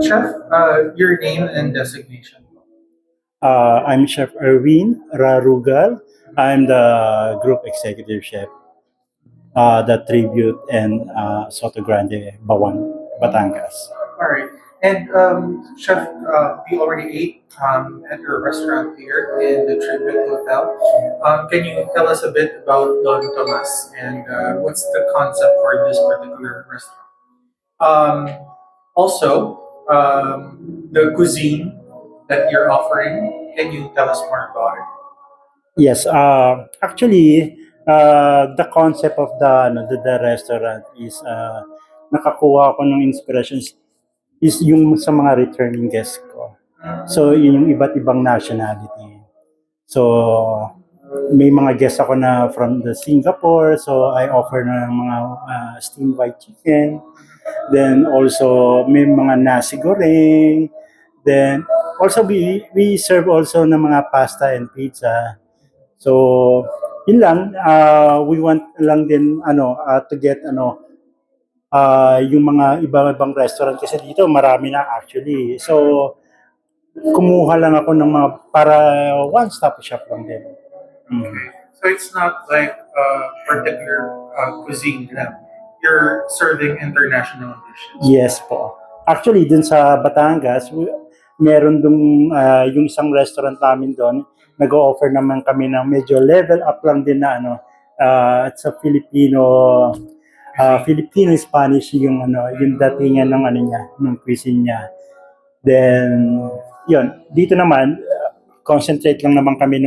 Chef, your name and designation. I'm Chef Erwin Rarugal. I'm the group executive chef, the Tribute and Soto Grande, Bawang, Batangas. All right. And Chef, we already ate at your restaurant here in the Tribute Hotel. Can you tell us a bit about Don Tomas and what's the concept for this particular restaurant? Also, the cuisine that you're offering, can you tell us more about it? Yes, actually, the concept of the restaurant is nakakuha ako ng inspirations is yung sa mga returning guests ko. So, yun yung iba't ibang nationality. So, may mga guests ako na from the Singapore, so I offer na ng mga steamed white chicken. Then also may mga nasi goreng. Then also we serve also ng mga pasta and pizza. So yun lang, we want lang din to get yung mga ibang restaurant kasi dito marami na actually. So kumuha lang ako ng mga para one stop shop lang din. Mm. So it's not like a particular cuisine lang. You're serving international dishes. Yes po. Actually, dun sa Batangas, meron dong yung isang restaurant namin doon, nag-o-offer naman kami ng medyo level up lang din na at sa Filipino Spanish yung yung datingan ng niya, ng cuisine niya. Then yun, dito naman concentrate lang naman kami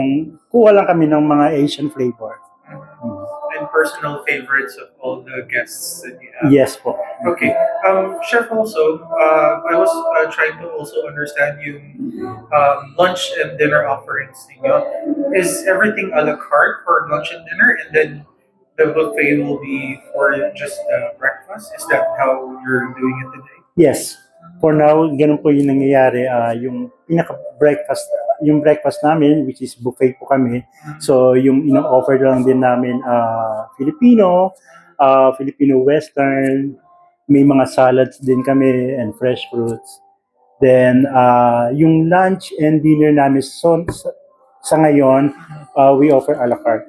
kuha lang kami ng mga Asian flavor. And personal favorites of all the guests that you have. Yes po. Okay. Chef, also, I was trying to also understand yung lunch and dinner offerings ninyo. Is everything a la carte for lunch and dinner, and then the buffet will be for just breakfast? Is that how you're doing it today? Yes. For now, ganun po yung nangyayari. Yung pinaka-breakfast, yung breakfast namin, which is buffet po kami. So, yung ino-offer lang din namin Filipino, Filipino Western, may mga salads din kami and fresh fruits. Then, yung lunch and dinner namin, so, sa ngayon, we offer a la carte.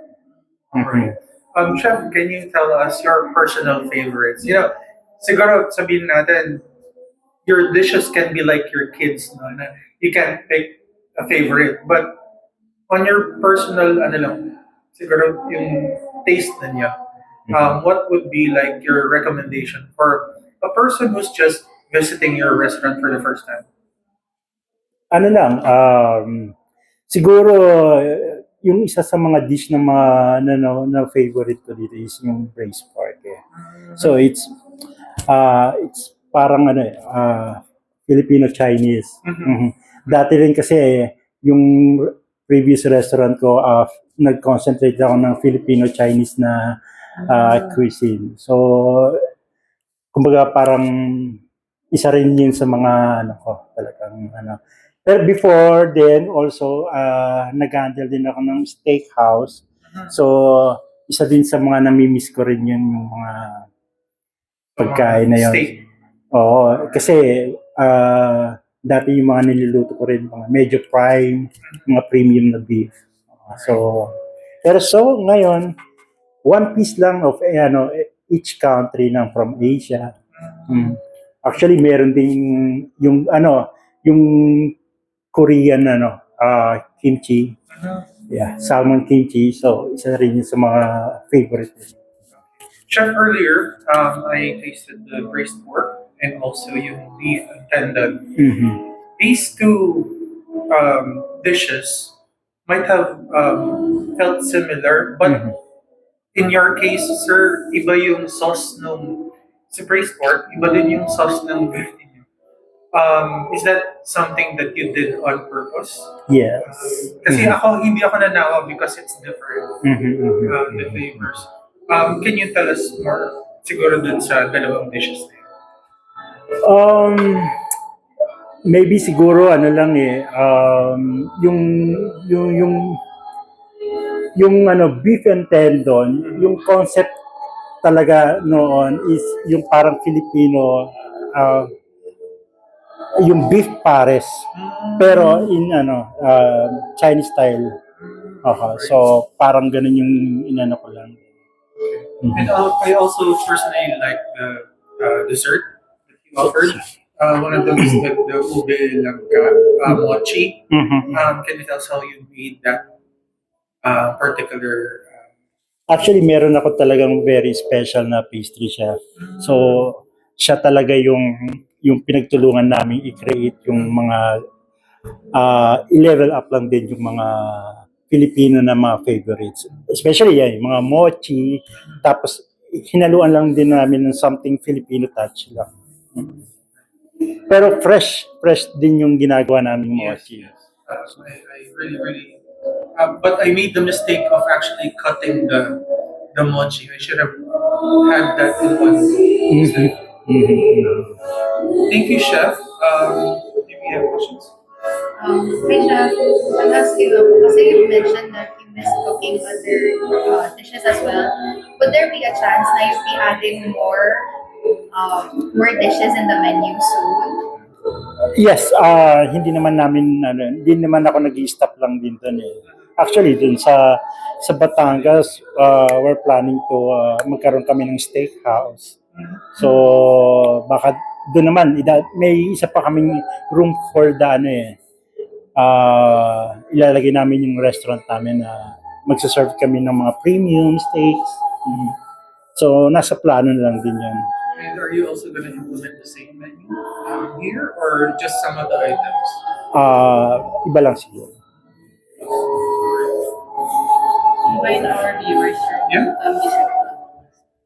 Right. Chef, can you tell us your personal favorites? You know, siguro sabihin natin, your dishes can be like your kids, no? Na you can't pick a favorite, but on your personal, ano lang, siguro yung taste na niya, what would be like your recommendation for a person who's just visiting your restaurant for the first time? Ano lang, siguro yung isa sa mga dish na mga na favorite ko dito is yung braised pork. So it's parang Filipino Chinese. Mm-hmm. Dati rin kasi yung previous restaurant ko nag-concentrate ako ng Filipino Chinese na cuisine. So kumbaga parang isa rin yun sa mga talagang Pero before then also nag-handle din ako ng steakhouse. So isa din sa mga nami-miss ko rin yun yung mga pagkain na yun. Steak. Oo, kasi dati yung mga niluluto ko rin mga medyo prime, mga premium na beef. Pero ngayon one piece lang of each country na from Asia. Actually meron ding yung yung Korean kimchi. Yeah, salmon kimchi. So isa rin yun sa mga favorite. Chef, earlier, I tasted the braised pork and also yung beef tendon. Mm-hmm. These two dishes might have felt similar, but in your case, sir, iba yung sauce nung sa braised pork, iba din yung sauce ng beef ninyo. Is that something that you did on purpose? Yes. Kasi hindi ako nanawa because it's different, the flavors. Can you tell us more siguro dun sa dalawang dishes na yun? Maybe siguro lang yung beef and tendon, yung concept talaga noon is yung parang Filipino yung beef pares, pero in Chinese style. Okay. So parang ganun yung inano ko lang. And I also personally like the dessert that you offered. One of them is the ube langka mochi. Mhm. Can you tell us how you made that particular? Actually, meron ako talagang very special na pastry siya. So, siya talaga yung pinagtulungan namin i-create yung mga i-level up lang din yung mga Filipino na mga favorites. Especially yan, yung mga mochi, tapos hinaluan lang din namin ng something Filipino touch lang. Pero fresh din yung ginagawa namin mochi. I really. But I made the mistake of actually cutting the mochi. I should have had that in one go. Mhm. Mhm. Thank you, chef. Maybe you have questions. Hi, Chef. I'm asking kasi you mentioned that you miss cooking other dishes as well. Would there be a chance na you'll be adding more dishes in the menu soon? Yes, hindi naman ako nag-i-stop lang din doon eh. Actually, dun sa Batangas, we're planning to magkaroon kami ng steakhouse. So, baka doon naman, may isa pa kaming room for the ilalagay namin yung restaurant namin na magsaserve kami ng mga premium steaks. Mhm. So, nasa plano na lang din yan. And are you also going to implement the same menu here, or just some of the items? Iba lang siguro. Invite our viewers Yeah. visit.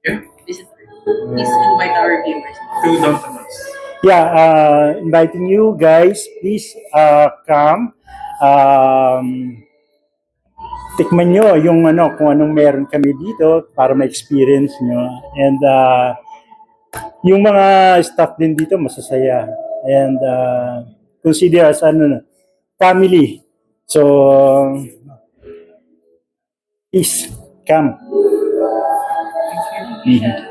Yeah. Visit. Please invite our viewers. To Dontamas. Yeah, inviting you guys, please come. Tikman nyo yung kung anong meron kami dito para ma-experience nyo. And yung mga staff din dito masasaya. And consider as family. So, please come. Thank you. Mhm.